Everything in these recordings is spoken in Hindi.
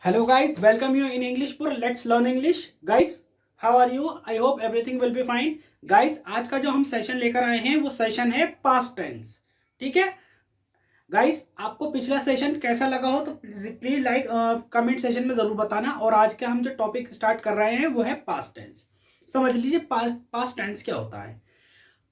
Hello guys, welcome you in English for Let's Learn English. Guys, how are you? I hope everything will be fine. Guys, आज का जो हम सेशन लेकर आए हैं वो सेशन है पास्ट टेंस. ठीक है गाइस, आपको पिछला सेशन कैसा लगा हो तो प्लीज लाइक कमेंट सेशन में जरूर बताना. और आज का हम जो टॉपिक स्टार्ट कर रहे हैं वो है पास्ट टेंस. समझ लीजिए पास्ट टेंस क्या होता है.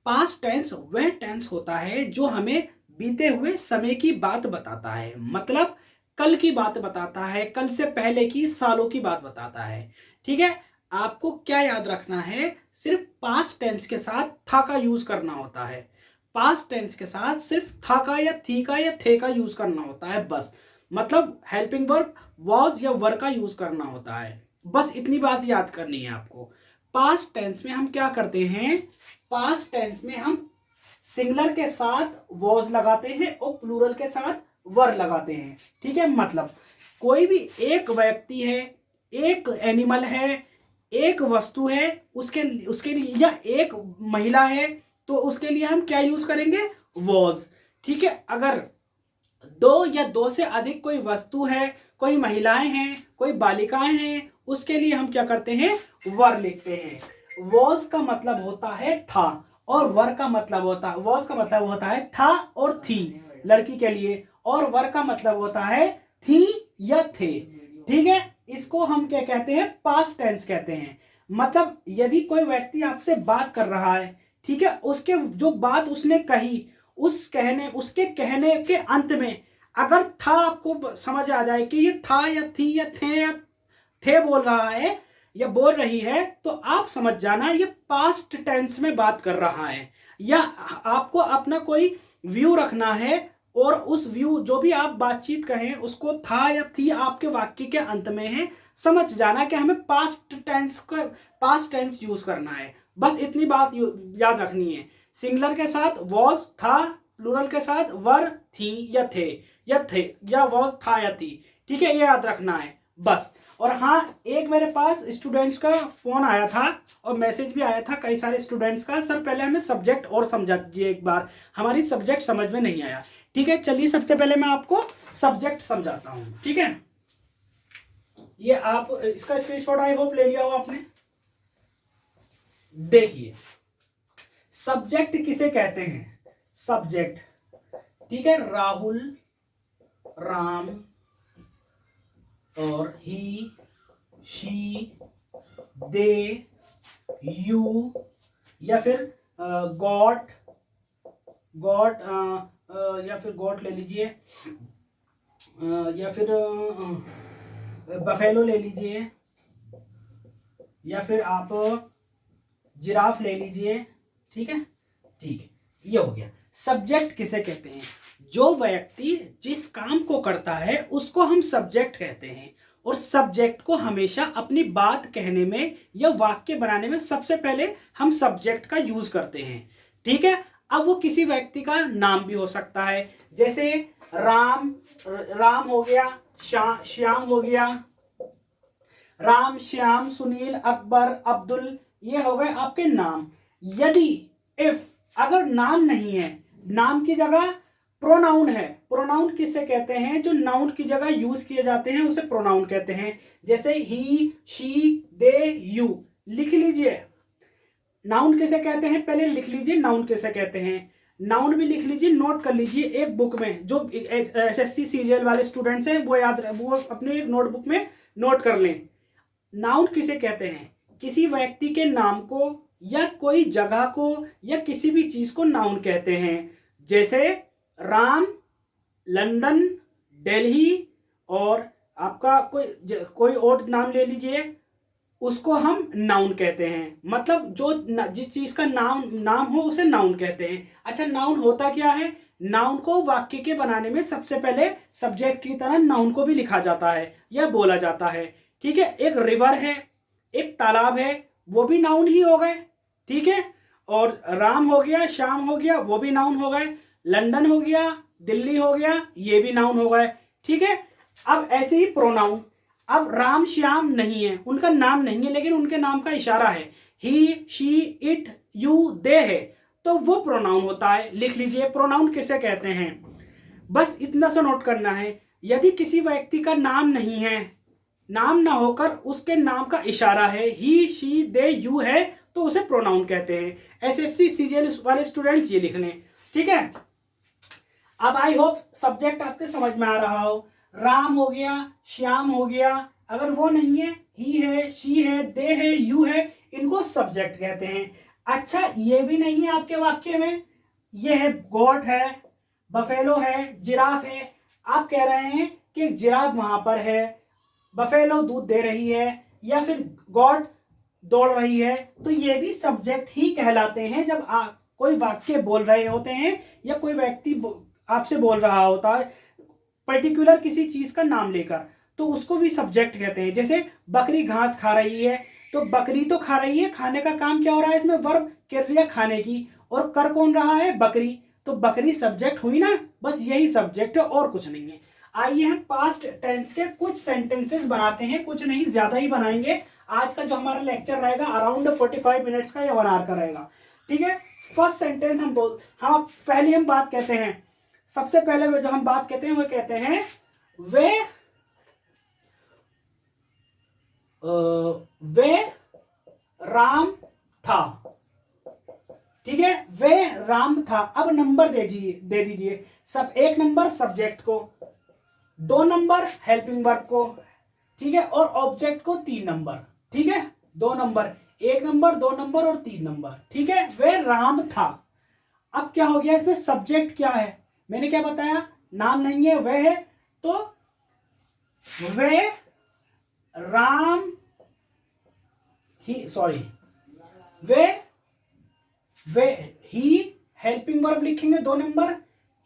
पास्ट टेंस वह टेंस होता है जो हमें बीते हुए समय की बात बताता है. मतलब कल की बात बताता है, कल से पहले की सालों की बात बताता है. ठीक है, आपको क्या याद रखना है, सिर्फ पास्ट टेंस के साथ था का यूज करना होता है. पास्ट टेंस के साथ सिर्फ था का या थी का या थे का यूज करना होता है बस. मतलब हेल्पिंग वर्ब वॉज या वर का यूज करना होता है. बस इतनी बात याद करनी है आपको. पास्ट टेंस में हम क्या करते हैं, पास्ट टेंस में हम सिंगुलर के साथ वॉज लगाते हैं और प्लूरल के साथ वर लगाते हैं. ठीक है, मतलब कोई भी एक व्यक्ति है, एक एनिमल है, एक वस्तु है, उसके लिए या एक महिला है तो उसके लिए हम क्या यूज करेंगे, वॉज. ठीक है, अगर दो या दो से अधिक कोई वस्तु है, कोई महिलाएं हैं, कोई बालिकाएं हैं, उसके लिए हम क्या करते हैं, वर लिखते हैं. वॉज का मतलब होता है था और वर का मतलब होता है, वॉज का मतलब होता है था और थी लड़की के लिए, और वर का मतलब होता है थी या थे. ठीक है, इसको हम क्या कहते हैं, पास्ट टेंस कहते हैं. मतलब यदि कोई व्यक्ति आपसे बात कर रहा है, ठीक है, उसके जो बात उसने कही, उसके कहने के अंत में अगर था आपको समझ आ जाए कि ये था या थी या थे बोल रहा है या बोल रही है, तो आप समझ जाना ये पास्ट टेंस में बात कर रहा है. या आपको अपना कोई व्यू रखना है और उस व्यू जो भी आप बातचीत कहें उसको था या थी आपके वाक्य के अंत में है, समझ जाना कि हमें पास्ट टेंस यूज करना है. बस इतनी बात याद रखनी है. सिंगुलर के साथ वॉज था, प्लूरल के साथ वर थी या थे या वॉज था या थी. ठीक है, ये याद रखना है बस. और हाँ, एक मेरे पास स्टूडेंट्स का फोन आया था और मैसेज भी आया था कई सारे स्टूडेंट्स का, सर पहले हमें सब्जेक्ट और समझा दीजिए एक बार, हमारी सब्जेक्ट समझ में नहीं आया. ठीक है, चलिए सबसे पहले मैं आपको सब्जेक्ट समझाता हूं. ठीक है, ये आप इसका स्क्रीनशॉट आई होप ले लिया हो आपने. देखिए, सब्जेक्ट किसे कहते हैं, सब्जेक्ट. ठीक है, राहुल, राम और ही, शी, दे, यू, या फिर गॉट या फिर गॉट ले लीजिए, या फिर बफेलो ले लीजिए, या फिर आप जिराफ ले लीजिए. ठीक है, ठीक है, ये हो गया. सब्जेक्ट किसे कहते हैं, जो व्यक्ति जिस काम को करता है उसको हम सब्जेक्ट कहते हैं. और सब्जेक्ट को हमेशा अपनी बात कहने में या वाक्य बनाने में सबसे पहले हम सब्जेक्ट का यूज करते हैं. ठीक है, अब वो किसी व्यक्ति का नाम भी हो सकता है, जैसे राम हो गया, श्याम हो गया, राम, श्याम, सुनील, अकबर, अब्दुल, ये हो गए आपके नाम. यदि अगर नाम नहीं है, नाम की जगह प्रोनाउन है. प्रोनाउन किसे कहते हैं, जो नाउन की जगह यूज किए जाते हैं उसे प्रोनाउन कहते हैं. जैसे ही, शी, दे, यू, लिख लीजिए. नाउन किसे कहते हैं, पहले लिख लीजिए नाउन किसे कहते हैं. नाउन भी लिख लीजिए, नोट कर लीजिए एक बुक में. जो एसएससी सीजीएल वाले स्टूडेंट्स हैं वो अपने एक नोटबुक में नोट कर लें. नाउन किसे कहते हैं, किसी व्यक्ति के नाम को या कोई जगह को या किसी भी चीज को नाउन कहते हैं. जैसे राम, लंदन, दिल्ली, और आपका कोई और नाम ले लीजिए, उसको हम नाउन कहते हैं. मतलब जो जिस चीज का नाम हो उसे नाउन कहते हैं. अच्छा, नाउन होता क्या है, नाउन को वाक्य के बनाने में सबसे पहले सब्जेक्ट की तरह नाउन को भी लिखा जाता है या बोला जाता है. ठीक है, एक रिवर है, एक तालाब है, वो भी नाउन ही हो गए. ठीक है, और राम हो गया, श्याम हो गया, वो भी नाउन हो गए. लंदन हो गया, दिल्ली हो गया, ये भी नाउन हो गए. ठीक है, अब ऐसे ही प्रोनाउन. अब राम, श्याम नहीं है, उनका नाम नहीं है, लेकिन उनके नाम का इशारा है. ही, शी, इट, यू, दे है, तो वो प्रोनाउन होता है. लिख लीजिए प्रोनाउन किसे कहते हैं. बस इतना सा नोट करना है. यदि किसी व्यक्ति का नाम नहीं है, नाम ना होकर उसके नाम का इशारा है, ही शी दे यू है, तो उसे प्रोनाउन कहते हैं। एसएससी सीजीएल वाले स्टूडेंट्स ये लिख लें, ठीक है। अब आई होप सब्जेक्ट आपके समझ में आ रहा हो। राम हो गया, श्याम हो गया, अगर वो नहीं है, ही है, शी है, दे है, यू है, इनको सब्जेक्ट कहते हैं। अच्छा, ये भी नहीं है आपके वाक्य में, ये है गोट है, बफेलो है, जिराफ है। आप कह रहे हैं कि जिराफ वहां पर है, बफेलो दूध दे रही है, या फिर गॉड दौड़ रही है, तो ये भी सब्जेक्ट ही कहलाते हैं। जब कोई वाक्य बोल रहे होते हैं या कोई व्यक्ति आपसे बोल रहा होता है पर्टिकुलर किसी चीज का नाम लेकर, तो उसको भी सब्जेक्ट कहते हैं। जैसे बकरी घास खा रही है, तो बकरी तो खा रही है, खाने का काम क्या हो रहा है इसमें, वर्ब क्रिया खाने की, और कर कौन रहा है, बकरी, तो बकरी सब्जेक्ट हुई ना, बस यही सब्जेक्ट है और कुछ नहीं है। आइए हम पास्ट टेंस के कुछ सेंटेंसेस बनाते हैं, कुछ नहीं ज्यादा ही बनाएंगे। आज का जो हमारा लेक्चर रहेगा अराउंड 45 मिनट्स का या 1 आवर का रहेगा, ठीक है। फर्स्ट सेंटेंस हम पहले हम बात कहते हैं, सबसे पहले जो हम बात कहते हैं वो कहते हैं वे राम था, ठीक है, वे राम था। अब नंबर दे दीजिए, सब 1 नंबर सब्जेक्ट को, 2 नंबर हेल्पिंग वर्ब को, ठीक है, और ऑब्जेक्ट को 3 नंबर, ठीक है, 2 नंबर, 1 नंबर, 2 नंबर और 3 नंबर, ठीक है। वे राम था। अब क्या हो गया इसमें, सब्जेक्ट क्या है, मैंने क्या बताया, नाम नहीं है, वह है, तो वे राम ही, सॉरी, वे ही हेल्पिंग वर्ब लिखेंगे 2 नंबर,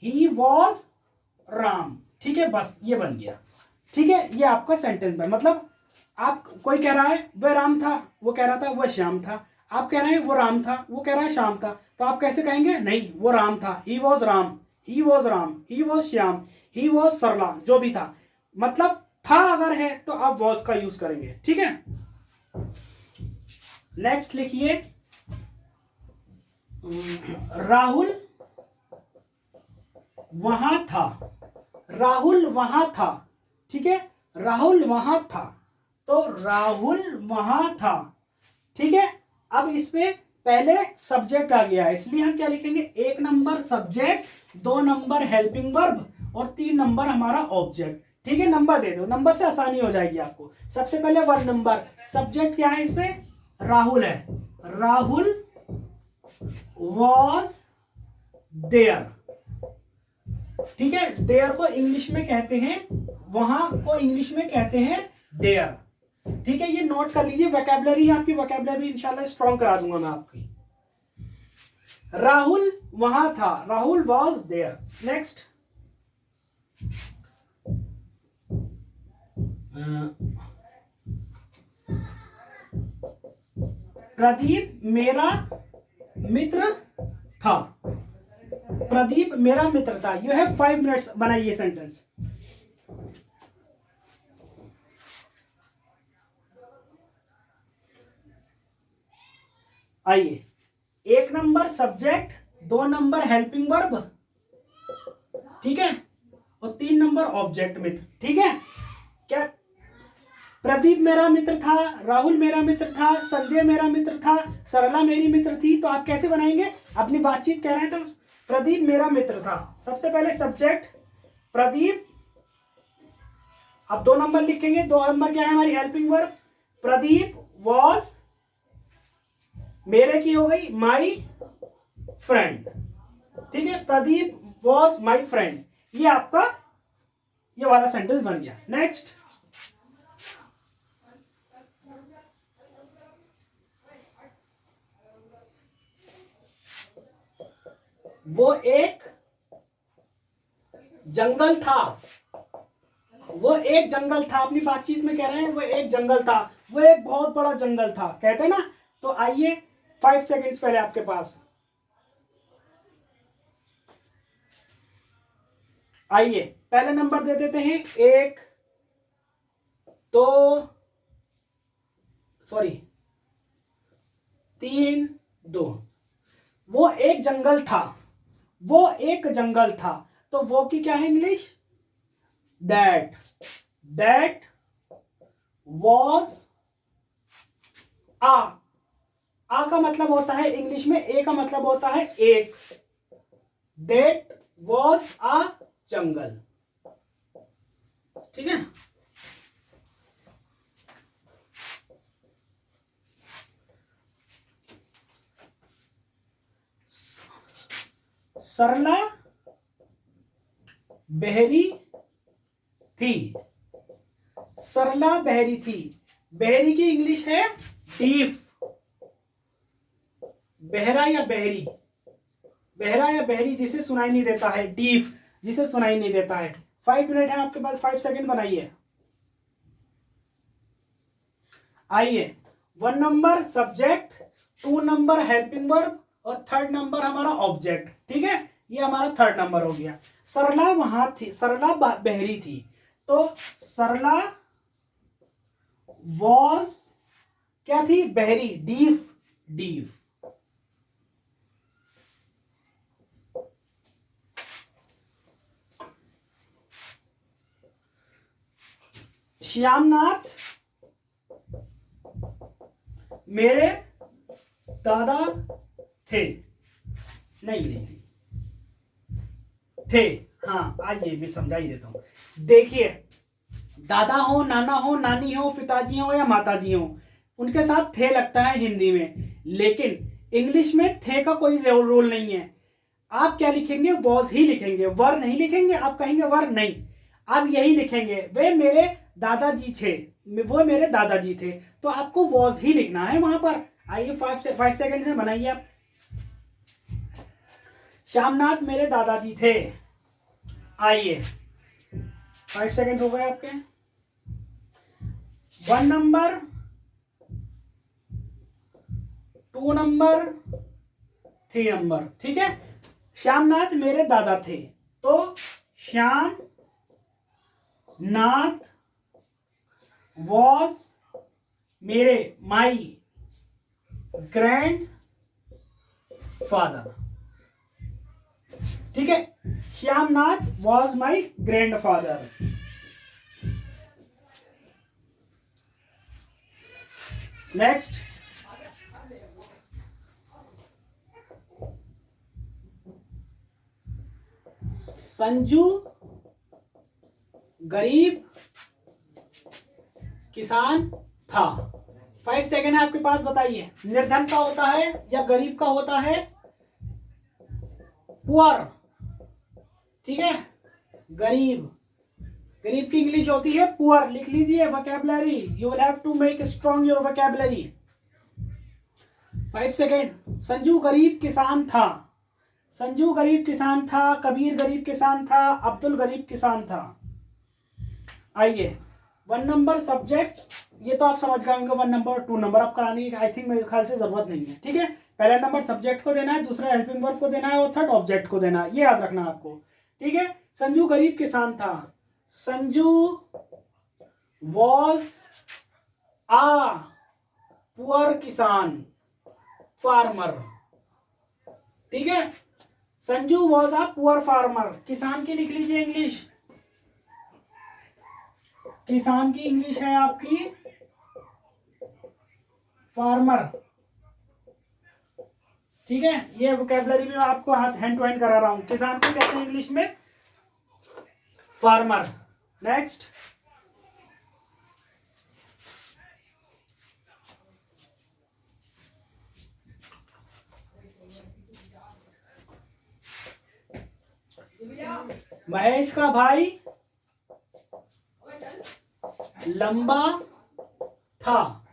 ही वॉज राम, ठीक है, बस ये बन गया, ठीक है। ये आपका सेंटेंस है, मतलब आप कोई कह रहा है वह राम था, वो कह रहा था वह श्याम था, आप कह रहे हैं वो राम था, वो कह रहा है श्याम था, तो आप कैसे कहेंगे, नहीं वो राम था, he was Ram, he was Ram, he was Shyam, he was Sarla, जो भी था, मतलब था अगर है तो आप वॉज का यूज करेंगे, ठीक है। नेक्स्ट लिखिए, राहुल वहां था, राहुल वहां था, ठीक है, राहुल वहां था, तो राहुल वहां था, ठीक है। अब इसमें पहले सब्जेक्ट आ गया, इसलिए हम क्या लिखेंगे, 1 number subject, 2 number helping verb और 3 नंबर हमारा ऑब्जेक्ट, ठीक है। नंबर दे दो, नंबर से आसानी हो जाएगी आपको। सबसे पहले 1 नंबर सब्जेक्ट क्या है इसमें, राहुल है, राहुल वॉज देयर, ठीक है, देयर को इंग्लिश में कहते हैं, वहां को इंग्लिश में कहते हैं देयर, ठीक है। ये नोट कर लीजिए, वोकैबुलरी है आपकी, वोकैबुलरी इंशाल्लाह स्ट्रॉन्ग करा दूंगा मैं आपकी। राहुल वहां था, Rahul was there. Next, Pradeep मेरा मित्र था, प्रदीप मेरा मित्र था। यू हैव 5 मिनट्स, बनाइए सेंटेंस। आइए, 1 number subject, 2 number helping verb, ठीक है, और 3 नंबर ऑब्जेक्ट मित्र, ठीक है। क्या, प्रदीप मेरा मित्र था, राहुल मेरा मित्र था, संजय मेरा मित्र था, सरला मेरी मित्र थी, तो आप कैसे बनाएंगे, अपनी बातचीत कह रहे हैं तो प्रदीप मेरा मित्र था, सबसे पहले सब्जेक्ट प्रदीप, अब 2 नंबर लिखेंगे, 2 नंबर क्या है हमारी हेल्पिंग वर्ब, प्रदीप वॉज, मेरे की हो गई माई फ्रेंड, ठीक है, प्रदीप वॉज माई फ्रेंड, ये आपका ये वाला सेंटेंस बन गया। नेक्स्ट, वो एक जंगल था, वो एक जंगल था, अपनी बातचीत में कह रहे हैं वो एक जंगल था, वो एक बहुत बड़ा जंगल था, कहते हैं ना। तो आइए 5 सेकेंड्स पहले आपके पास, आइए पहले नंबर दे देते हैं, 1 2 सॉरी 3 2। वो एक जंगल था, वो एक जंगल था, तो वो की क्या है इंग्लिश, दैट, दैट वॉज आ का मतलब होता है इंग्लिश में, ए का मतलब होता है एक। दैट वॉज अ जंगल। ठीक है। सरला बहरी थी। सरला बहरी थी। बहरी की इंग्लिश है डीफ। बहरा या बहरी, बहरा या बहरी जिसे सुनाई नहीं देता है, डीफ जिसे सुनाई नहीं देता है। 5 मिनट है आपके पास, 5 सेकंड बनाइए। आइए, 1 number subject, 2 number helping verb और 3rd नंबर हमारा ऑब्जेक्ट। ठीक है, ये हमारा 3rd नंबर हो गया। सरला वहां थी, सरला बहरी थी, तो सरला वॉज क्या थी, बहरी, डीफ, डीफ। श्यामनाथ मेरे दादा थे। नहीं नहीं नहीं, थे। हाँ, आइए मैं समझा ही देता हूं। देखिए, दादा हो, नाना हो, नानी हो, पिताजी हो या माताजी हो, उनके साथ थे लगता है हिंदी में, लेकिन इंग्लिश में थे का कोई रोल नहीं है। आप क्या लिखेंगे, वॉज ही लिखेंगे, वर नहीं लिखेंगे। आप कहेंगे वर नहीं, आप यही लिखेंगे, वे मेरे दादाजी थे, वो मेरे दादाजी थे, तो आपको वॉज ही लिखना है वहां पर। आइए, 5 सेकंड से बनाइए आप। श्यामनाथ मेरे दादाजी थे। आइए, 5 सेकंड हो गए आपके। 1 नंबर, 2 नंबर, 3 नंबर। ठीक है, श्यामनाथ मेरे दादा थे, तो श्याम नाथ वॉज मेरे, माई ग्रैंड फादर। ठीक है, Shyamnath was my grand father. Next, Sanju गरीब किसान था। 5 सेकेंड है आपके पास, बताइए, निर्धन का होता है या गरीब का होता है, पुअर। ठीक है, गरीब, गरीब की इंग्लिश होती है पुअर। लिख लीजिए vocabulary, you will have to make strong your vocabulary. 5 second. Sanju गरीब किसान था, संजू गरीब किसान था, कबीर गरीब किसान था, अब्दुल गरीब किसान था। आइए, 1 नंबर सब्जेक्ट, ये तो आप समझ गए होंगे। 1 नंबर और 2 नंबर आप कराने की आई थिंक मेरे ख्याल से जरूरत नहीं है। ठीक है, पहला नंबर सब्जेक्ट को देना है, दूसरा हेल्पिंग वर्ब को देना है और 3rd ऑब्जेक्ट को देना है, ये याद रखना आपको। ठीक है, संजू गरीब किसान था, संजू वॉज आ पुअर किसान, फार्मर। ठीक है, Sanju was a poor farmer. किसान की लिख लीजिए इंग्लिश, किसान की इंग्लिश है आपकी फार्मर। ठीक है, ये वोकैबुलरी में आपको हैंड टू हैंड करा रहा हूं। किसान को कहते हैं इंग्लिश में फार्मर। नेक्स्ट, महेश का भाई लंबा था।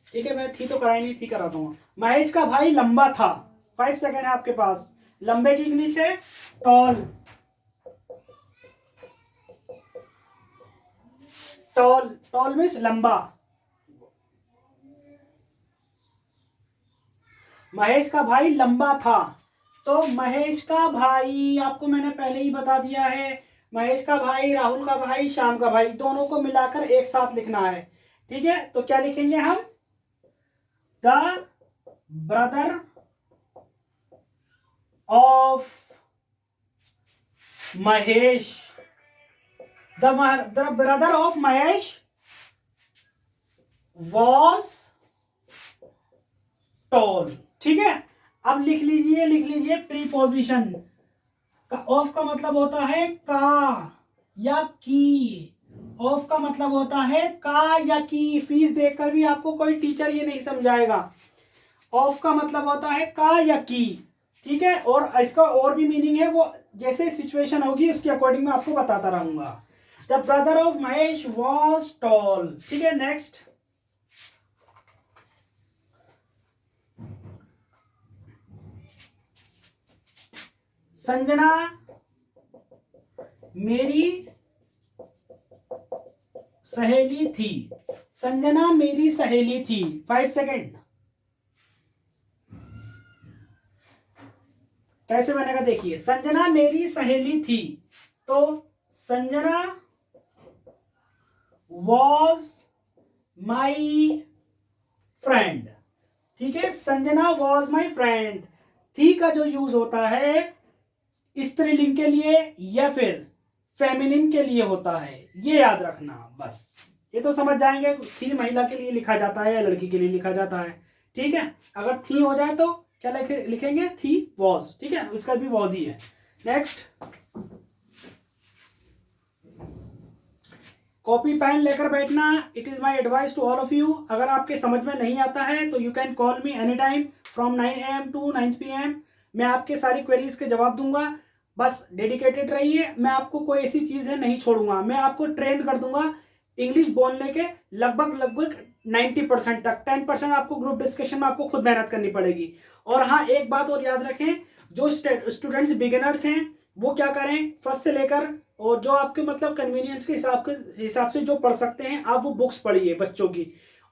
ठीक है, मैं थी तो कराई नहीं थी, कराता हूँ। महेश का भाई लंबा था। 5 सेकेंड है आपके पास। लंबे की इंग्लिश है टॉल। टॉल, टॉल मीन्स लंबा। महेश का भाई लंबा था, तो महेश का भाई आपको मैंने पहले ही बता दिया है, महेश का भाई, राहुल का भाई, श्याम का भाई, दोनों को मिलाकर एक साथ लिखना है। ठीक है, तो क्या लिखेंगे हम, the brother of Mahesh, the brother of Mahesh was tall. ठीक है, अब लिख लीजिए प्रीपोजिशन का। ऑफ का मतलब होता है का या की। ऑफ का मतलब होता है का या की। फीस देखकर भी आपको कोई टीचर ये नहीं समझाएगा। ऑफ का मतलब होता है का या की। ठीक है, और इसका और भी मीनिंग है, वो जैसे सिचुएशन होगी उसके अकॉर्डिंग मैं आपको बताता रहूंगा। The brother of Mahesh was tall. ठीक है, नेक्स्ट। संजना मेरी सहेली थी। संजना मेरी सहेली थी। 5 सेकेंड। कैसे बनेगा देखिए, संजना मेरी सहेली थी, तो संजना वॉज माई फ्रेंड। ठीक है, संजना वॉज माई फ्रेंड। थी का जो यूज होता है स्त्रीलिंग के लिए या फिर फेमिनिन के लिए होता है, ये याद रखना बस। ये तो समझ जाएंगे, थी महिला के लिए लिखा जाता है या लड़की के लिए लिखा जाता है। ठीक है, अगर थी हो जाए तो क्या लिखेंगे, थी वॉज। ठीक है, इसका भी वॉज ही है। नेक्स्ट, कॉपी पेन लेकर बैठना। It is my advice to all of you. अगर आपके समझ में नहीं आता है तो you can call me any time from 9 AM to 9 PM। मैं आपके सारी क्वेरीज के जवाब दूंगा। बस डेडिकेटेड रहिए, मैं आपको कोई ऐसी चीज है नहीं छोड़ूंगा। मैं आपको ट्रेन कर दूंगा इंग्लिश बोलने के लगभग 90% तक। 10% आपको ग्रुप डिस्कशन में आपको खुद मेहनत करनी पड़ेगी। और हाँ, एक बात और याद रखें, जो स्टूडेंट्स बिगिनर्स हैं वो क्या करें, फर्स्ट से लेकर और जो आपके मतलब कन्वीनियंस के हिसाब से जो पढ़ सकते हैं आप वो बुक्स पढ़िए बच्चों की।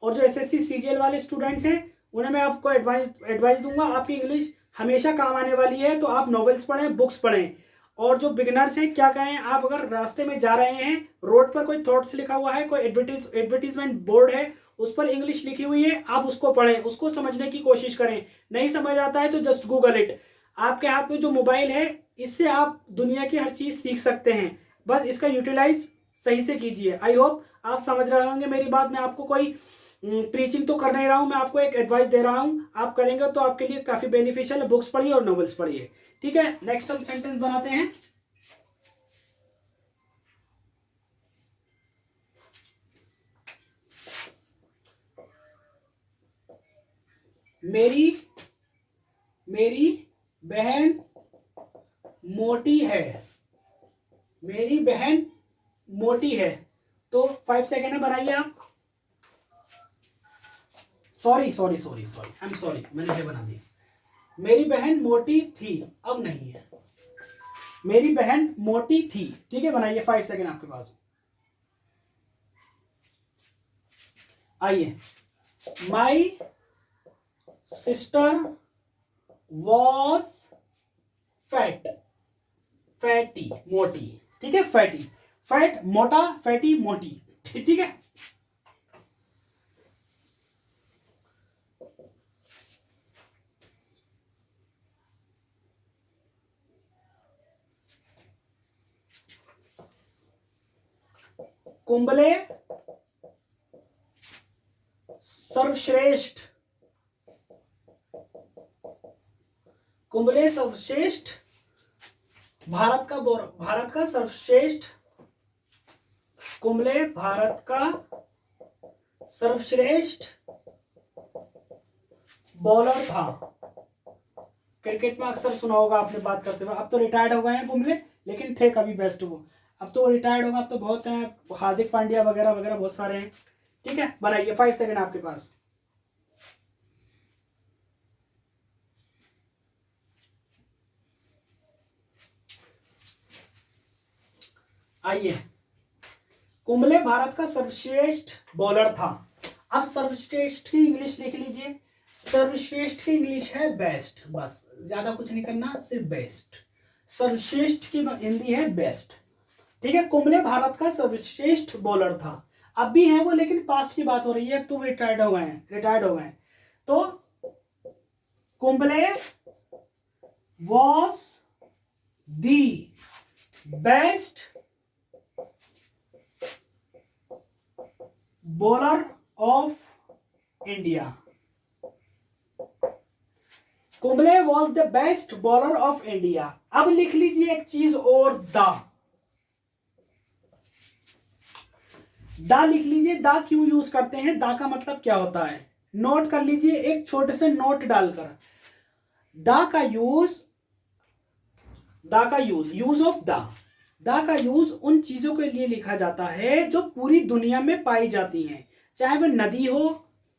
और जो एसएससी सीजीएल वाले स्टूडेंट्स हैं उन्हें मैं आपको एडवाइस दूंगा, आपकी इंग्लिश हमेशा काम आने वाली है, तो आप नॉवेल्स पढ़ें, बुक्स पढ़ें। और जो बिगिनर्स हैं क्या करें, आप अगर रास्ते में जा रहे हैं, रोड पर कोई थॉट्स लिखा हुआ है, कोई एडवर्टीजमेंट बोर्ड है, उस पर इंग्लिश लिखी हुई है, आप उसको पढ़ें, उसको समझने की कोशिश करें। नहीं समझ आता है तो जस्ट गूगल इट। आपके हाथ में जो मोबाइल है, इससे आप दुनिया की हर चीज सीख सकते हैं। बस इसका यूटिलाइज सही से कीजिए। आई होप आप समझ रहे होंगे मेरी बात। मैं आपको कोई प्रीचिंग तो कर नहीं रहा हूं, मैं आपको एक एडवाइस दे रहा हूं। आप करेंगे तो आपके लिए काफी बेनिफिशियल है। बुक्स पढ़िए और नॉवेल्स पढ़िए। ठीक है, नेक्स्ट हम सेंटेंस बनाते हैं। मेरी मेरी बहन मोटी है। मेरी बहन मोटी है, तो 5 सेकेंड में बनाइए आप। सॉरी, आई एम सॉरी, मैंने ये बना दिया। मेरी बहन मोटी थी, अब नहीं है। मेरी बहन मोटी थी। ठीक है, बनाइए। 5 सेकेंड आपके पास। आइए, my sister was fat. Fatty मोटी। ठीक है, फैटी, फैट मोटा, फैटी मोटी। ठीक है, कुंबले सर्वश्रेष्ठ। कुंबले सर्वश्रेष्ठ भारत का सर्वश्रेष्ठ। कुंबले भारत का सर्वश्रेष्ठ बॉलर था। क्रिकेट में अक्सर सुना होगा आपने बात करते हुए। अब तो रिटायर्ड हो गए हैं कुंबले, लेकिन थे कभी बेस्ट वो। अब तो रिटायर्ड होगा, अब तो बहुत हैं, हार्दिक पांड्या वगैरह वगैरह बहुत सारे हैं। ठीक है, बनाइए। 5 सेकेंड आपके पास। आइए, कुंबले भारत का सर्वश्रेष्ठ बॉलर था। अब सर्वश्रेष्ठ की इंग्लिश लिख लीजिए। सर्वश्रेष्ठ की इंग्लिश है बेस्ट। बस ज्यादा कुछ नहीं करना, सिर्फ बेस्ट। सर्वश्रेष्ठ की हिंदी है बेस्ट। ठीक है, कुंबले भारत का सर्वश्रेष्ठ बॉलर था। अब भी हैं वो, लेकिन पास्ट की बात हो रही है, अब तो रिटायर्ड हो गए हैं। तो Kumble was the best bowler of India. Kumble was the best bowler of India. अब लिख लीजिए एक चीज और, दा लिख लीजिए। दा क्यों यूज करते हैं, दा का मतलब क्या होता है, नोट कर लीजिए एक छोटे से नोट डालकर। दा का यूज यूज ऑफ दा का यूज उन चीजों के लिए लिखा जाता है जो पूरी दुनिया में पाई जाती हैं, चाहे वह नदी हो,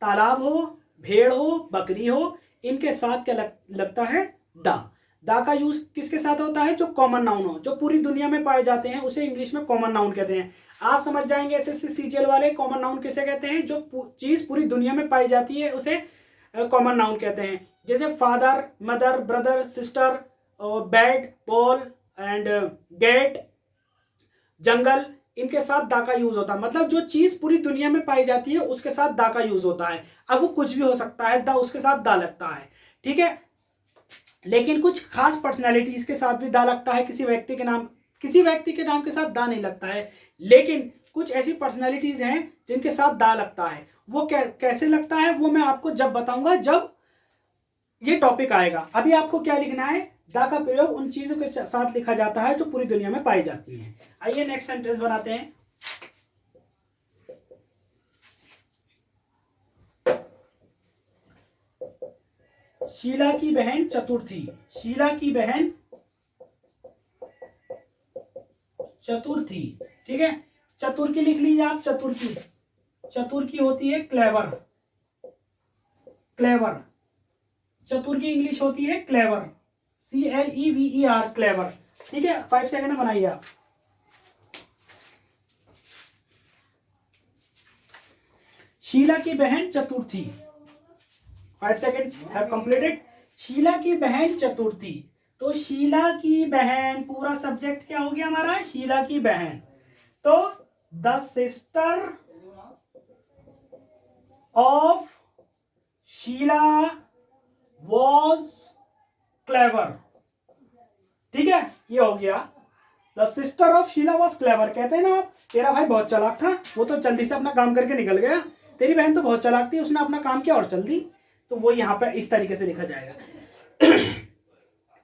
तालाब हो, भेड़ हो, बकरी हो, इनके साथ क्या लगता है, दा का यूज किसके साथ होता है, जो कॉमन नाउन हो, जो पूरी दुनिया में पाए जाते हैं, उसे इंग्लिश में कॉमन नाउन कहते हैं। आप समझ जाएंगे एसएससी सीजीएल वाले, कॉमन नाउन किसे कहते हैं, जो चीज पूरी दुनिया में पाई जाती है उसे कॉमन नाउन कहते हैं। जैसे father, mother, brother, sister, bed, ball and gate, jungle, इनके साथ दा का यूज होता है। मतलब जो चीज पूरी दुनिया में पाई जाती है उसके साथ दा का यूज होता है। अब वो कुछ भी हो सकता है, दा उसके साथ दा लगता है, ठीक है। लेकिन कुछ खास पर्सनैलिटीज के साथ भी दा लगता है, किसी व्यक्ति के नाम के साथ दा नहीं लगता है। लेकिन कुछ ऐसी पर्सनैलिटीज हैं जिनके साथ दा लगता है। वो कैसे लगता है वो मैं आपको जब बताऊंगा, जब ये टॉपिक आएगा। अभी आपको क्या लिखना है, दा का प्रयोग उन चीजों के साथ लिखा जाता है जो पूरी दुनिया में पाई जाती हैं। आइए नेक्स्ट सेंटेंस बनाते हैं। शीला की बहन चतुर थी। शीला की बहन चतुर थी, ठीक है। चतुर की लिख लीजिए आप, चतुर की होती है क्लेवर। चतुर की इंग्लिश होती है क्लेवर, CLEVER, क्लेवर, ठीक है। 5 सेकंड में बनाइए आप। शीला की बहन चतुर थी। 5 सेकेंड्स हैव कंप्लीटेड। शीला की बहन चतुर थी। तो शीला की बहन, पूरा सब्जेक्ट क्या हो गया हमारा, शीला की बहन। तो the sister of Sheela was clever, ठीक है। ये हो गया, the sister of Sheela was clever. कहते हैं ना आप, तेरा भाई बहुत चालाक था, वो तो जल्दी से अपना काम करके निकल गया, तेरी बहन तो बहुत चालाक थी, उसने अपना काम किया और चल दी। तो वो यहाँ पे इस तरीके से लिखा जाएगा।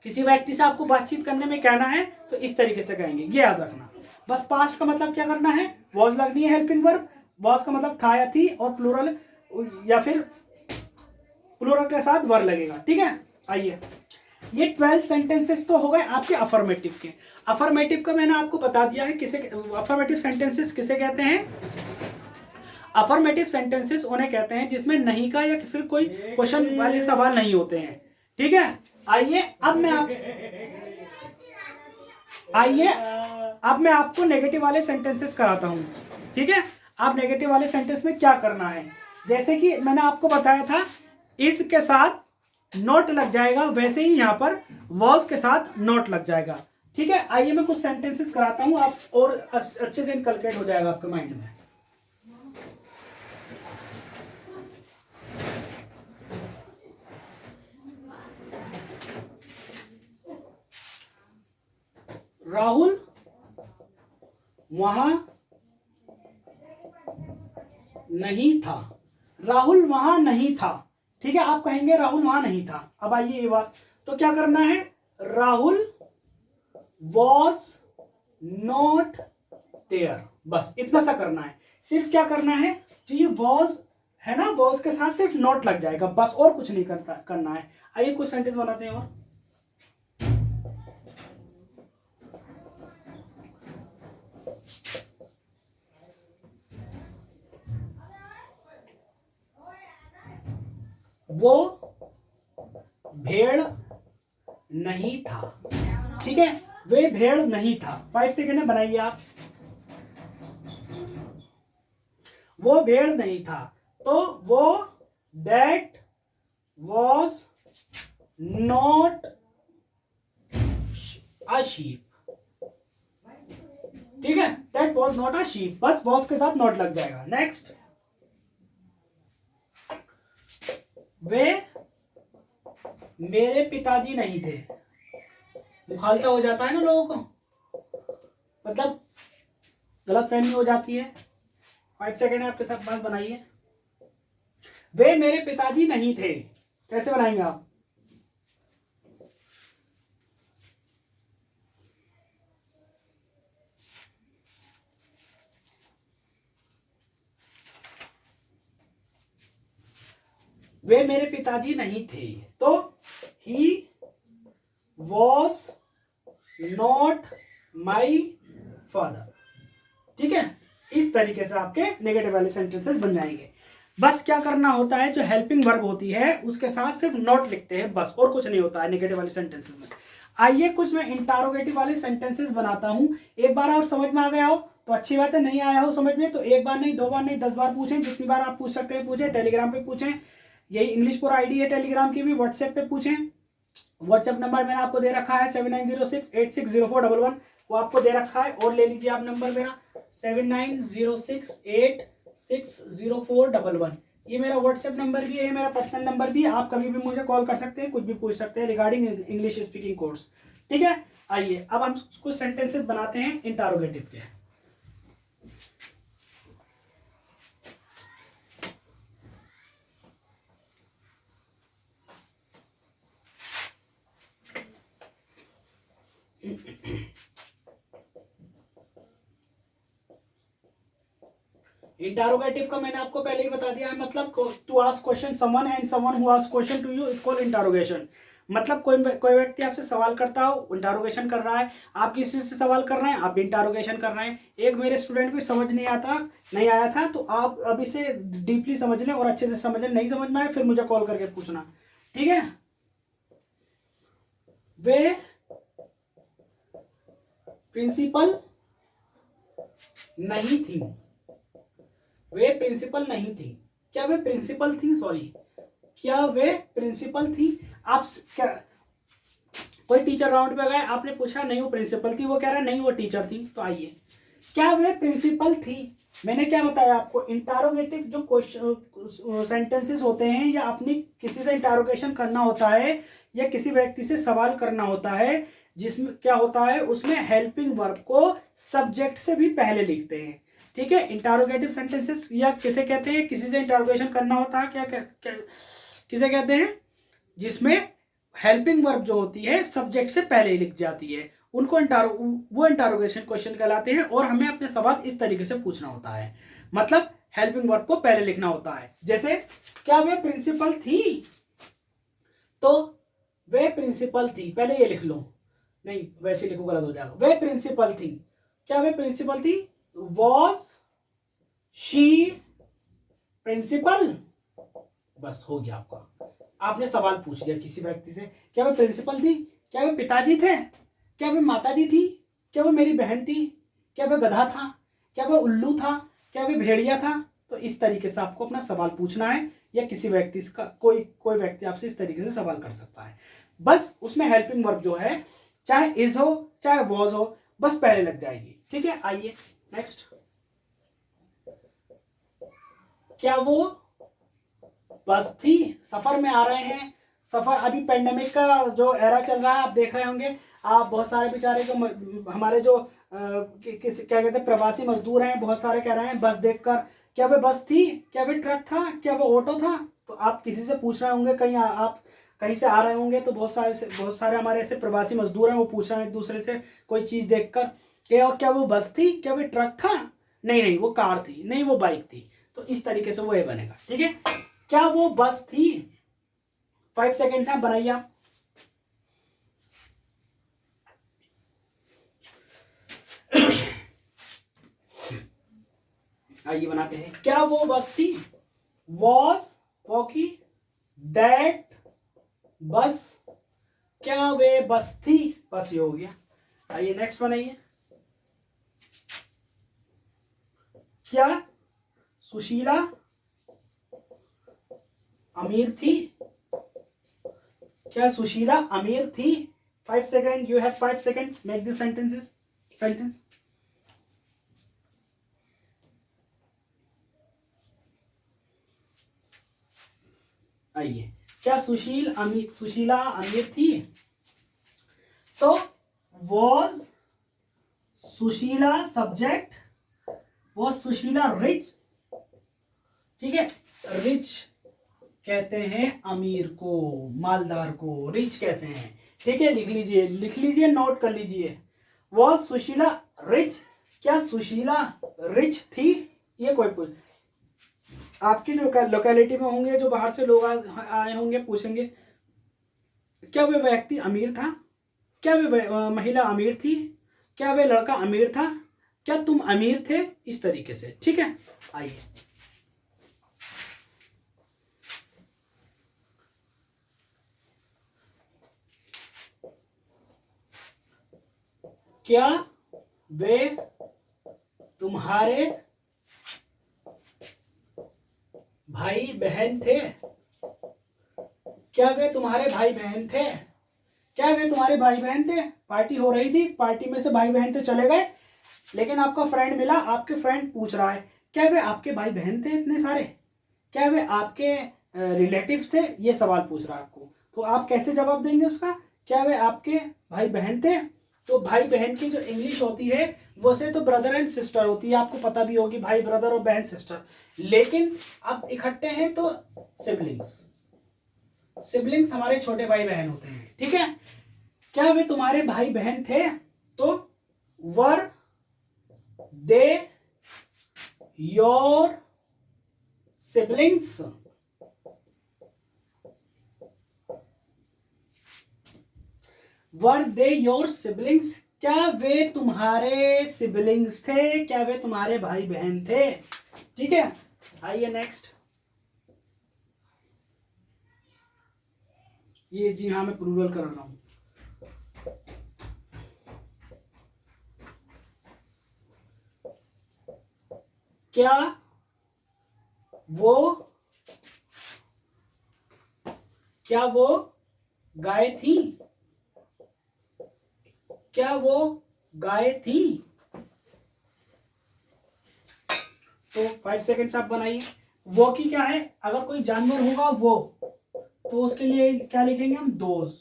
किसी व्यक्ति से आपको बातचीत करने में कहना है तो इस तरीके से कहेंगे, ये याद रखना। बस पास्ट का मतलब क्या करना है, वॉज लगनी है हेल्पिंग वर्ब। वॉज का मतलब था या थी, और प्लूरल या फिर प्लूरल के साथ वर लगेगा, ठीक है। आइए, ये 12 सेंटेंसेस तो हो गए आपके अफर्मेटिव के। अफर्मेटिव का मैंने आपको बता दिया है किसे अफर्मेटिव सेंटेंसेस किसे कहते हैं। अफर्मेटिव सेंटेंसेस उन्हें कहते हैं जिसमें नहीं का या फिर कोई क्वेश्चन वाले सवाल नहीं होते हैं, ठीक है। आइए अब मैं आपको नेगेटिव वाले सेंटेंसेस कराता हूं, ठीक है। आप नेगेटिव वाले सेंटेंस में क्या करना है, जैसे कि मैंने आपको बताया था इसके साथ नोट लग जाएगा, वैसे ही यहां पर वॉज के साथ नोट लग जाएगा, ठीक है। आइए मैं कुछ सेंटेंसेस कराता हूं, आप और अच्छे से इनकलकेट हो जाएगा आपके माइंड में। राहुल वहां नहीं था। राहुल वहां नहीं था, ठीक है। आप कहेंगे राहुल वहां नहीं था। अब आइए ये बात, तो क्या करना है, राहुल वॉज नॉट देयर, बस इतना सा करना है। सिर्फ क्या करना है, जो ये वॉज है ना, वॉज के साथ सिर्फ नॉट लग जाएगा, बस, और कुछ नहीं करना है। आइए कुछ सेंटेंस बनाते हैं और। वो भेड़ नहीं था, ठीक है। वे भेड़ नहीं था। 5 सेकेंड में बनाइए आप। वो भेड़ नहीं था, तो वो that was not a sheep, ठीक है। That was not a sheep, बस वॉज के साथ नॉट लग जाएगा। नेक्स्ट, वे मेरे पिताजी नहीं थे। मुखालता हो जाता है ना लोगों को, मतलब गलतफहमी हो जाती है। 5 सेकेंड आपके साथ बात बनाइए। वे मेरे पिताजी नहीं थे, कैसे बनाएंगे आप? वे मेरे पिताजी नहीं थे, तो he was not my father. ठीक है, इस तरीके से आपके नेगेटिव वाले सेंटेंसेस बन जाएंगे। बस क्या करना होता है, जो हेल्पिंग वर्ब होती है उसके साथ सिर्फ नॉट लिखते हैं बस, और कुछ नहीं होता है नेगेटिव वाले सेंटेंसेस में। आइए कुछ मैं इंटारोगेटिव वाले सेंटेंसेस बनाता हूं, एक बार और समझ में आ गया हो तो अच्छी बात है, नहीं आया हो समझ में तो एक बार नहीं, 2 बार नहीं, 10 बार पूछें, जितनी बार आप पूछ सकते हैं पूछें। टेलीग्राम पे पूछें, यही इंग्लिश पूरा आईडी है टेलीग्राम की भी। व्हाट्सएप पे पूछें, व्हाट्सएप नंबर मैंने आपको दे रखा है 7906860411, वो आपको दे रखा है। और ले लीजिए आप नंबर मेरा 7906860411, ये मेरा व्हाट्सएप नंबर भी है, मेरा पर्सनल नंबर भी है। आप कभी भी मुझे कॉल कर सकते हैं, कुछ भी पूछ सकते हैं रिगार्डिंग इंग्लिश स्पीकिंग कोर्स। ठीक है, आइए अब हम कुछ सेंटेंसेस बनाते हैं इंटारोगेटिव के। इंटारोगेटिव का मैंने आपको पहले ही बता दिया है, मतलब to ask question someone and someone who ask question to you is called interrogation. मतलब कोई व्यक्ति आपसे सवाल करता हो, इंटारोगेशन कर रहा है, आप किसी से सवाल कर रहे हैं, आप इंटारोगेशन कर रहे हैं। एक मेरे स्टूडेंट को समझ नहीं आया था, तो आप अभी से डीपली समझ लें और अच्छे से समझ लें, नहीं समझ में आए फिर मुझे कॉल करके पूछना। ठीक है, वे प्रिंसिपल नहीं थी, वे प्रिंसिपल नहीं थी। क्या वे प्रिंसिपल थी, सॉरी, क्या वे प्रिंसिपल थी? आप क्या, कोई टीचर राउंड पे गए, आपने पूछा नहीं वो प्रिंसिपल थी, वो कह रहा है नहीं वो टीचर थी, तो आइए क्या वे प्रिंसिपल थी? मैंने क्या बताया आपको, इंटारोगेटिव जो क्वेश्चन सेंटेंसेस होते हैं, या अपनी किसी से इंटारोगेशन करना होता है या किसी व्यक्ति से सवाल करना होता है, जिसमें क्या होता है, उसमें हेल्पिंग वर्ब को सब्जेक्ट से भी पहले लिखते हैं। ठीक है, इंटारोगेटिव सेंटेंसेस या किसे कहते हैं, किसी से इंटारोगेशन करना होता है, क्या किसे कहते हैं, जिसमें हेल्पिंग वर्ब जो होती है सब्जेक्ट से पहले लिख जाती है, उनको वो इंटारोगेशन क्वेश्चन कहलाते हैं। और हमें अपने सवाल इस तरीके से पूछना होता है, मतलब हेल्पिंग वर्ब को पहले लिखना होता है। जैसे क्या वे प्रिंसिपल थी, तो वे प्रिंसिपल थी, पहले ये लिख लो, नहीं वैसे लिखो गलत हो जाएगा। वे प्रिंसिपल थी, क्या वे प्रिंसिपल थी? Was she principal? बस हो गया आपका, आपने सवाल पूछ लिया किसी व्यक्ति से, क्या वे प्रिंसिपल थी, क्या वे पिताजी थे, क्या वे माताजी थी, क्या वो मेरी बहन थी, क्या वे गधा था, क्या वे उल्लू था, क्या वे भेड़िया था। तो इस तरीके से आपको अपना सवाल पूछना है, या किसी व्यक्ति का कोई व्यक्ति आपसे इस तरीके से सवाल कर सकता है। बस उसमें हेल्पिंग वर्ब जो है, चाहे इज हो चाहे वॉज हो, बस पहले लग जाएगी। ठीक है, आइए नेक्स्ट। क्या वो बस थी, सफर में आ रहे हैं, सफर, अभी पेंडेमिक का जो एरा चल रहा है आप देख रहे होंगे, आप बहुत सारे बेचारे जो हमारे जो क्या कहते हैं प्रवासी मजदूर हैं, बहुत सारे कह रहे हैं बस देखकर, क्या वे बस थी, क्या वे ट्रक था, क्या वो ऑटो था। तो आप किसी से पूछ रहे होंगे, कहीं आप कहीं से आ रहे होंगे, तो बहुत सारे हमारे ऐसे प्रवासी मजदूर हैं, वो पूछ रहे हैं एक दूसरे से कोई चीज देखकर, क्या वो बस थी, क्या वो ट्रक था, नहीं वो कार थी, नहीं वो बाइक थी। तो इस तरीके से वो ये बनेगा। ठीक है, क्या वो बस थी? 5 सेकेंड है, बनाइए आप। आइए बनाते हैं, क्या वो बस थी? वॉज वॉकी दैट बस, क्या वे बस थी? बस ये हो गया। आइए नेक्स्ट बनाइए, क्या सुशीला अमीर थी? क्या सुशीला अमीर थी? 5 second, you have 5 seconds, make this sentence. आइए, क्या सुशीला अमीर थी? तो was Sushila subject, was Sushila rich? ठीक है, रिच कहते हैं अमीर को, मालदार को रिच कहते हैं। ठीक है, लिख लीजिए, नोट कर लीजिए। Was Sushila rich? क्या सुशीला रिच थी? ये कोई पूछ, आपकी जो लोकेलिटी में होंगे, जो बाहर से लोग आए होंगे, पूछेंगे क्या वह व्यक्ति अमीर था? क्या वह महिला अमीर थी? क्या वह लड़का अमीर था? क्या तुम अमीर थे? इस तरीके से। ठीक है, आइए। क्या वे तुम्हारे भाई बहन थे? क्या वे तुम्हारे भाई बहन थे? क्या वे तुम्हारे भाई बहन थे? पार्टी हो रही थी, पार्टी में से भाई बहन तो चले गए, लेकिन आपका फ्रेंड मिला, आपके फ्रेंड पूछ रहा है क्या वे आपके भाई बहन थे इतने सारे? क्या वे आपके रिलेटिव्स थे? ये सवाल पूछ रहा है आपको, तो आप कैसे जवाब देंगे उसका? क्या वे आपके भाई बहन थे? तो भाई बहन की जो इंग्लिश होती है वो से तो ब्रदर एंड सिस्टर होती है, आपको पता भी होगी, भाई ब्रदर और बहन सिस्टर। लेकिन अब इकट्ठे हैं तो सिबलिंग्स, सिबलिंग्स हमारे छोटे भाई बहन होते हैं। ठीक है, क्या वे तुम्हारे भाई बहन थे? तो were they your siblings? Were they your siblings? क्या वे तुम्हारे सिबलिंग्स थे? क्या वे तुम्हारे भाई बहन थे? ठीक है, आइए नेक्स्ट। ये जी हाँ, मैं प्लूरल कर रहा हूं। क्या वो गाय थी? क्या वो गाय थी? तो 5 सेकेंड्स आप बनाइए। वो की क्या है? अगर कोई जानवर होगा वो, तो उसके लिए क्या लिखेंगे हम? दोज।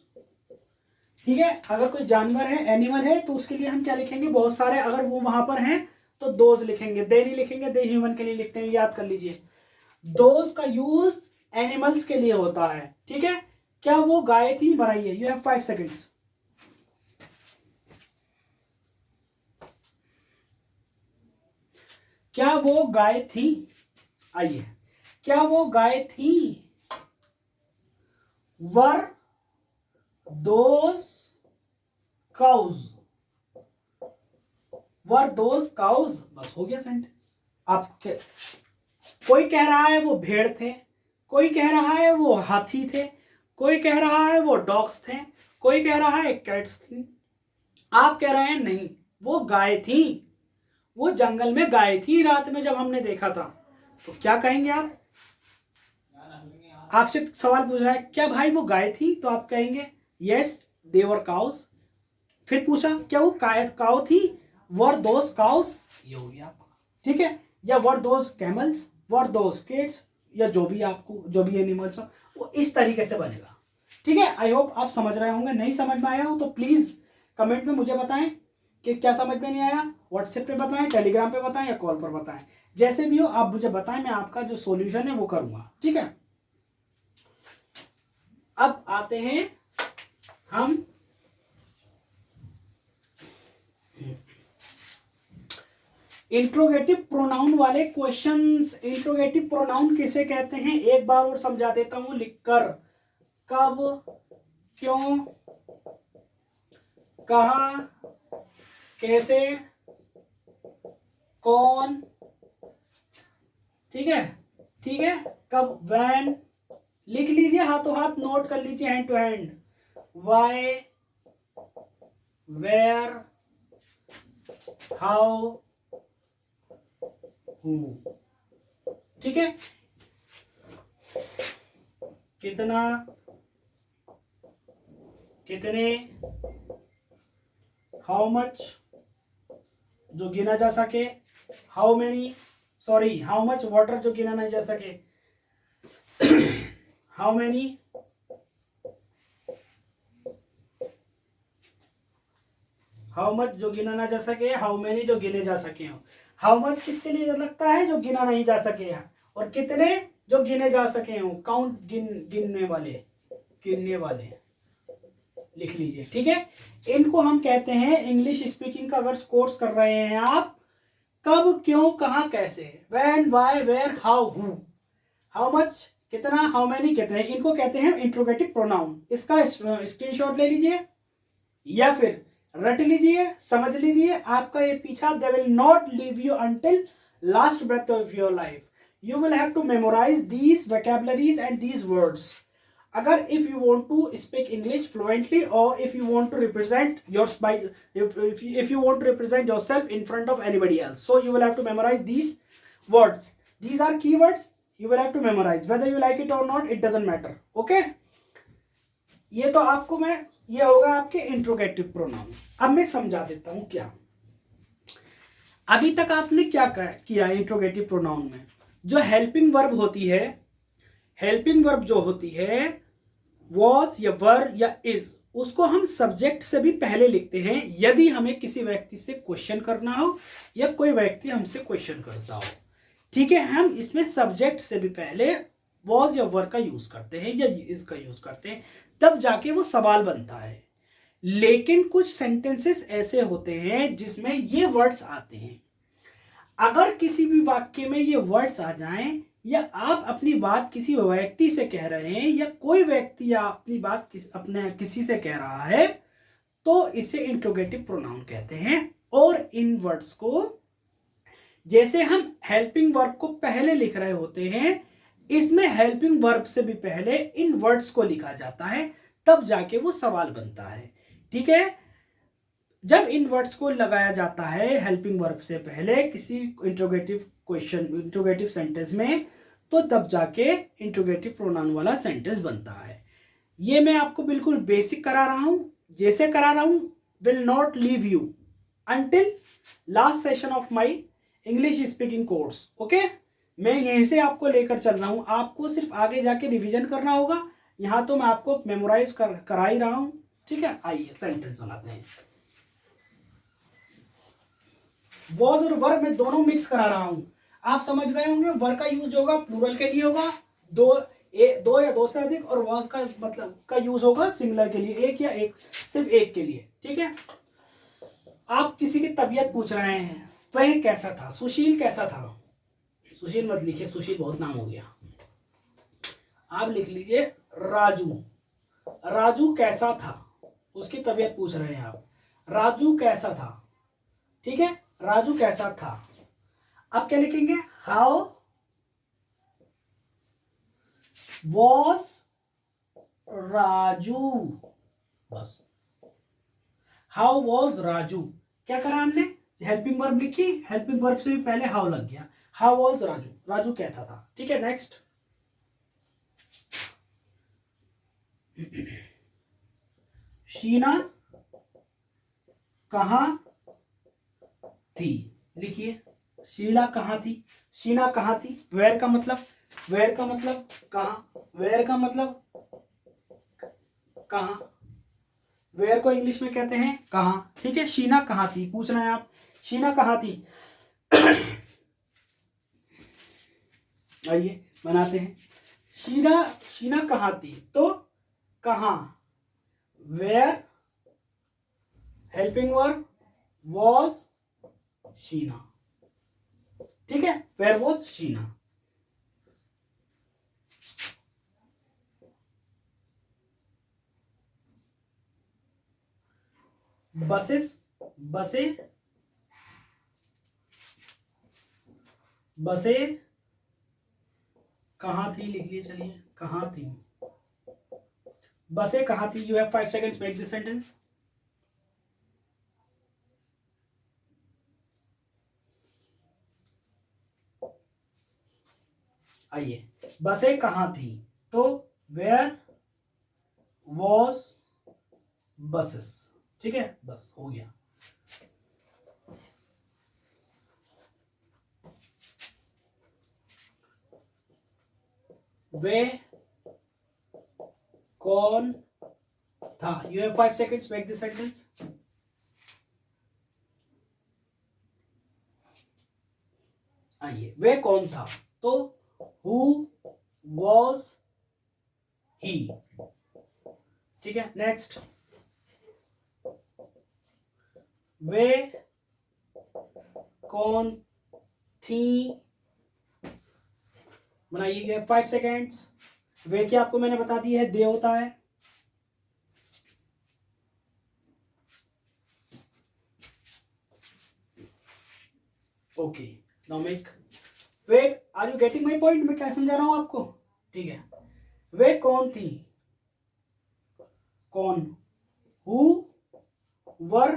ठीक है, अगर कोई जानवर है, एनिमल है, तो उसके लिए हम क्या लिखेंगे? बहुत सारे। अगर वो वहां पर हैं तो दोज लिखेंगे, दे नहीं लिखेंगे, दे ह्यूमन के लिए लिखते हैं, याद कर लीजिए। दोज का यूज एनिमल्स के लिए होता है। ठीक है, क्या वो गाय थी? बनाइए, यू हैव 5 सेकेंड्स। क्या वो गाय थी? आइए, क्या वो गाय थी? Were those cows? Were those cows? बस हो गया सेंटेंस। आप कोई कह रहा है वो भेड़ थे, कोई कह रहा है वो हाथी थे, कोई कह रहा है वो डॉग्स थे, कोई कह रहा है कैट्स थी। आप कह रहे हैं नहीं, वो गाय थी, वो जंगल में गाय थी रात में जब हमने देखा था। तो क्या कहेंगे आप? आपसे सवाल पूछ रहा है क्या भाई वो गाय थी, तो आप कहेंगे यस दे वर काउस। फिर पूछा क्या वो काउ थी? वर दोस काउस? ये हो गया आपका। ठीक है, या वर दोस कैमल्स, वर दोस किड्स, या जो भी आपको, जो भी एनिमल्स हो, वो इस तरीके से बनेगा। ठीक है, आई होप आप समझ रहे होंगे। नहीं समझ में आया हो तो प्लीज कमेंट में मुझे बताएं कि क्या समझ में नहीं आया। व्हाट्सएप पे बताएं, टेलीग्राम पे बताएं, या कॉल पर बताएं, जैसे भी हो आप मुझे बताएं, मैं आपका जो सॉल्यूशन है वो करूंगा। ठीक है, अब आते हैं हम इंट्रोगेटिव प्रोनाउन वाले क्वेश्चंस। इंट्रोगेटिव प्रोनाउन किसे कहते हैं एक बार और समझा देता हूं लिखकर। कब, क्यों, कहां, कैसे, कौन। ठीक है, ठीक है, कब, व्हेन। लिख लीजिए, हाथों हाथ नोट कर लीजिए, hand to hand. Why, where, how, who. ठीक है, कितना, कितने, हाउ मच जो गिना जा सके, how many, sorry how much water जो गिना नहीं जा सके, हाउ मेनी, हाउ मच जो गिना ना जा सके, हाउ मेनी जो गिने जा सके। हाउ मच कितने लिए लगता है जो गिना नहीं जा सके, और कितने जो गिने जा सके हो, काउंट, गिनने वाले लिख लीजिए, ठीक है। इनको हम कहते हैं इंग्लिश स्पीकिंग का अगर कोर्स कर रहे हैं आप, कब, क्यों, कहां, कैसे, when, why, where, how, who, how much, कितना, हाउ मैनी, कितने, इनको कहते हैं इंट्रोगेटिव प्रोनाउन। इसका स्क्रीनशॉट ले लीजिए या फिर रट लीजिए, समझ लीजिए। आपका ये पीछा, they will not leave you until last breath of your life. You will have to memorise these vocabularies and these words. अगर if you want to speak English fluently, or if you want to represent if you want to represent yourself in front of anybody else, so you will have to memorize these words. These are keywords, you will have to memorize, whether you like it or not, it doesn't matter. Okay, ये तो आपको मैं, ये होगा आपके इंट्रोगेटिव प्रोनाउन। अब मैं समझा देता हूं क्या। अभी तक आपने क्या किया इंट्रोगेटिव प्रोनाउन में, जो हेल्पिंग वर्ब होती है, हेल्पिंग वर्ब जो होती है वॉज या वर या इज, उसको हम सब्जेक्ट से भी पहले लिखते हैं यदि हमें किसी व्यक्ति से क्वेश्चन करना हो या कोई व्यक्ति हमसे क्वेश्चन करता हो, ठीक है। हम इसमें सब्जेक्ट से भी पहले वॉज या वर का यूज करते हैं या इज का यूज करते हैं, तब जाके वो सवाल बनता है। लेकिन कुछ सेंटेंसेस ऐसे होते हैं जिसमें ये वर्ड्स आते हैं। अगर किसी भी वाक्य में ये वर्ड्स आ जाएं, या आप अपनी बात किसी व्यक्ति से कह रहे हैं या कोई व्यक्ति या अपनी बात अपने किसी से कह रहा है, तो इसे इंट्रोगेटिव प्रोनाउन कहते हैं। और इन वर्ड्स को, जैसे हम हेल्पिंग वर्ब को पहले लिख रहे होते हैं, इसमें हेल्पिंग वर्ब से भी पहले इन वर्ड्स को लिखा जाता है, तब जाके वो सवाल बनता है, ठीक है। जब इन वर्ड्स को लगाया जाता है हेल्पिंग वर्ब से पहले किसी इंट्रोगेटिव क्वेश्चन, इंट्रोगेटिव सेंटेंस में, तो तब जाके इंट्रोगेटिव प्रोनाउन वाला सेंटेंस बनता है। ये मैं आपको बिल्कुल बेसिक करा रहा हूं, जैसे करा रहा हूं, will not leave you until last session of my English speaking course. Okay, मैं यहीं से आपको लेकर चल रहा हूं, आपको सिर्फ आगे जाके रिवीजन करना होगा। यहां तो मैं आपको मेमोराइज करा ही रहा हूं, ठीक है। आइए सेंटेंस बनाते हैं। वॉज और वर में दोनों मिक्स करा रहा हूं, आप समझ गए होंगे। वर का यूज होगा प्लूरल के लिए होगा, दो या दो से अधिक, और वॉज का मतलब का यूज होगा सिंगुलर के लिए, एक या एक, सिर्फ एक के लिए, ठीक है। आप किसी की तबीयत पूछ रहे हैं, वह कैसा था, सुशील कैसा था। सुशील मत लिखिए, सुशील बहुत नाम हो गया, आप लिख लीजिए राजू। राजू कैसा था, उसकी तबीयत पूछ रहे हैं आप, राजू कैसा था, ठीक है। राजू कैसा था, आप क्या लिखेंगे, हाउ वॉज राजू, बस हाउ वॉज राजू। क्या करा हमने, हेल्पिंग वर्ब लिखी, हेल्पिंग वर्ब से भी पहले हाउ लग गया, हाउ वॉज राजू, राजू कैसा था, ठीक है। नेक्स्ट, शीना कहां थी, लिखिए शीला कहां थी, शीना कहां थी। वेयर का मतलब, वेयर का मतलब कहां, वेयर का मतलब कहां, वेयर को इंग्लिश में कहते हैं कहां, ठीक है। शीना कहां थी पूछ रहे हैं आप, शीना कहां थी। आइए बनाते हैं, शीना कहां थी, तो कहां, where, helping verb, was, Sheena, ठीक है। Where was Sheena. बसेस, बसे, बसे कहां थी, लिखिए चलिए, कहां थी, बसे कहां थी। You have 5 seconds, make this sentence. आइए, बसें कहां थी, तो वेयर वॉज बसेस, ठीक है, बस हो गया। वे कौन था, you have 5 seconds, make this sentence. आइए, वे कौन था, तो हु वॉज ही। ठीक है, नेक्स्ट, वे कौन थी, बनाइए 5 सेकेंड्स। वे क्या आपको मैंने बता दी है, दे होता है। Okay, now make. वे, are you getting my point, मैं क्या समझा रहा हूं आपको? ठीक है, वे कौन थी, कौन, हु वर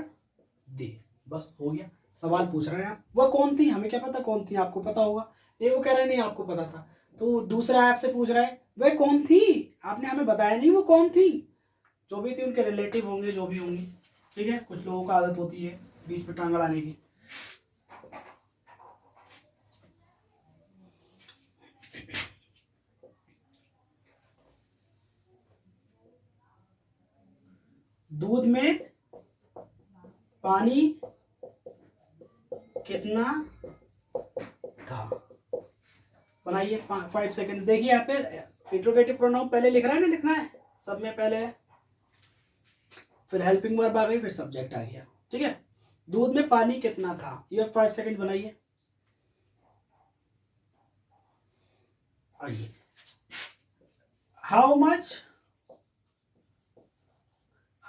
दे, बस हो गया। सवाल पूछ रहे हैं आप, वह कौन थी, हमें क्या पता कौन थी, आपको पता होगा। ये वो कह रहे नहीं आपको पता था, तो दूसरा ऐप से पूछ रहा है वह कौन थी, आपने हमें बताया नहीं वो कौन थी। जो भी थी उनके रिलेटिव होंगे, जो भी होंगी। ठीक है, कुछ लोगों को आदत होती है बीच में टांग अड़ाने की। दूध में पानी कितना था, बनाइए 5 सेकंड। देखिए यहाँ पे इंट्रोगेटिव प्रोनाउन पहले लिख रहा है ना, लिखना है सब में पहले, फिर हेल्पिंग वर्ब आ गई, फिर सब्जेक्ट आ गया। ठीक है, दूध में पानी कितना था, ये 5 सेकंड बनाइए। आइए, हाउ मच,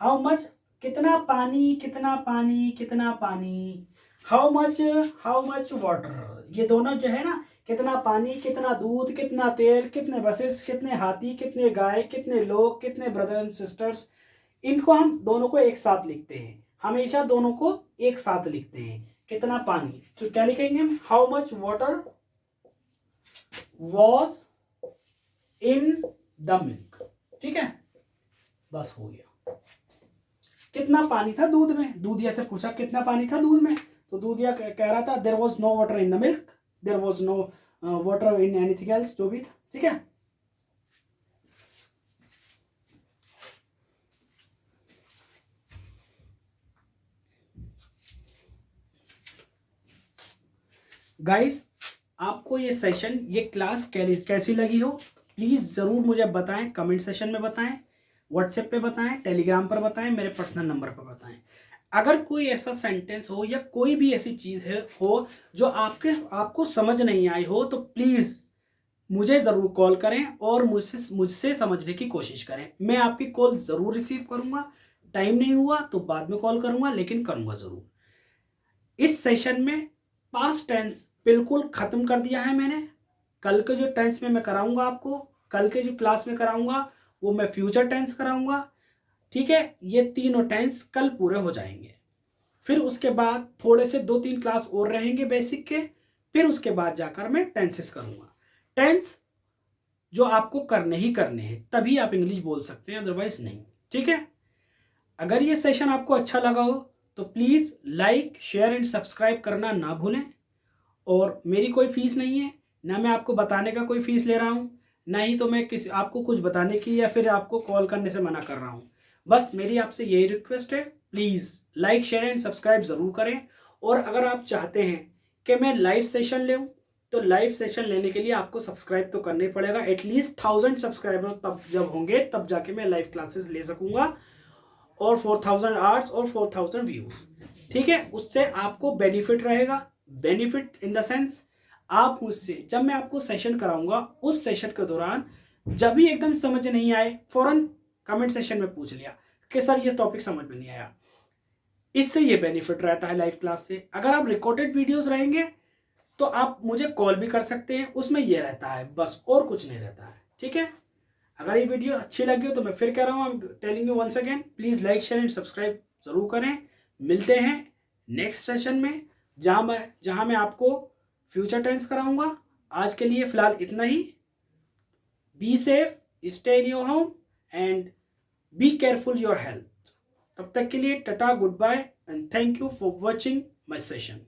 हाउ मच, कितना पानी, कितना पानी, कितना पानी, हाउ मच वाटर, ये दोनों जो है ना, कितना पानी, कितना दूध, कितना तेल, कितने बसेस, कितने हाथी, कितने गाय, कितने लोग, कितने ब्रदर एंड सिस्टर्स, इनको हम दोनों को एक साथ लिखते हैं, हमेशा दोनों को एक साथ लिखते हैं। कितना पानी, तो क्या लिखेंगे हम, how much water was in the milk. ठीक है, बस हो गया। कितना पानी था दूध में, दूध ऐसे पूछा कितना पानी था दूध में, तो दूध यह कह रहा था there was no water in the milk, there was no water in anything else, जो भी था। ठीक है, गाइस आपको ये सेशन, ये क्लास कैसी लगी हो, प्लीज जरूर मुझे बताएं, कमेंट सेशन में बताएं, व्हाट्सएप पे बताएं, टेलीग्राम पर बताएं, मेरे पर्सनल नंबर पर बताएं। अगर कोई ऐसा सेंटेंस हो या कोई भी ऐसी चीज है हो जो आपको समझ नहीं आई हो, तो प्लीज मुझे ज़रूर कॉल करें और मुझसे समझने की कोशिश करें। मैं आपकी कॉल ज़रूर रिसीव करूँगा, टाइम नहीं हुआ तो बाद में कॉल करूँगा, लेकिन करूँगा ज़रूर। इस सेशन में पास्ट टेंस बिल्कुल ख़त्म कर दिया है मैंने। कल के जो टेंस में मैं कराऊँगा आपको, कल के जो क्लास में कराऊँगा वो मैं फ्यूचर टेंस कराऊँगा। ठीक है, ये तीनों टेंस कल पूरे हो जाएंगे। फिर उसके बाद थोड़े से 2-3 क्लास और रहेंगे बेसिक के, फिर उसके बाद जाकर मैं टेंसेस करूँगा। टेंस जो आपको करने ही करने हैं, तभी आप इंग्लिश बोल सकते हैं, अदरवाइज नहीं। ठीक है, अगर ये सेशन आपको अच्छा लगा हो तो please like, share and subscribe करना ना भूलें। और मेरी कोई फीस नहीं है, ना मैं आपको बताने का कोई फीस ले रहा हूँ, ना ही तो मैं किसी आपको कुछ बताने की या फिर आपको कॉल करने से मना कर रहा हूँ। बस मेरी आपसे यही रिक्वेस्ट है, please like, share and subscribe ज़रूर करें। और अगर आप चाहते हैं कि मैं लाइव सेशन लूँ, तो लाइव सेशन लेने के लिए आपको सब्सक्राइब तो करना ही पड़ेगा। एटलीस्ट 1000 सब्सक्राइबर तब जब होंगे, तब जाके मैं लाइव क्लासेस ले सकूंगा, और 4000 आवर्स और 4000 व्यूज। ठीक है, उससे आपको बेनिफिट रहेगा। बेनिफिट इन द सेंस, आप मुझसे जब मैं आपको सेशन कराऊंगा, उस सेशन के दौरान जब भी एकदम समझ नहीं आए, फौरन कमेंट सेशन में पूछ लिया कि सर ये टॉपिक समझ में नहीं आया। इससे ये बेनिफिट रहता है लाइव क्लास से। अगर आप रिकॉर्डेड वीडियोस रहेंगे तो आप मुझे कॉल भी कर सकते हैं, उसमें ये रहता है बस, और कुछ नहीं रहता है। ठीक है, अगर ये वीडियो अच्छी लगी हो तो मैं फिर कह रहा हूँ, I am telling you once again, please like, share and subscribe जरूर करें। मिलते हैं नेक्स्ट सेशन में, जहाँ मैं आपको फ्यूचर टेंस कराऊंगा। आज के लिए फिलहाल इतना ही। Be safe, stay in your home and be careful your health. तब तक के लिए tata, good bye and thank you for watching my session.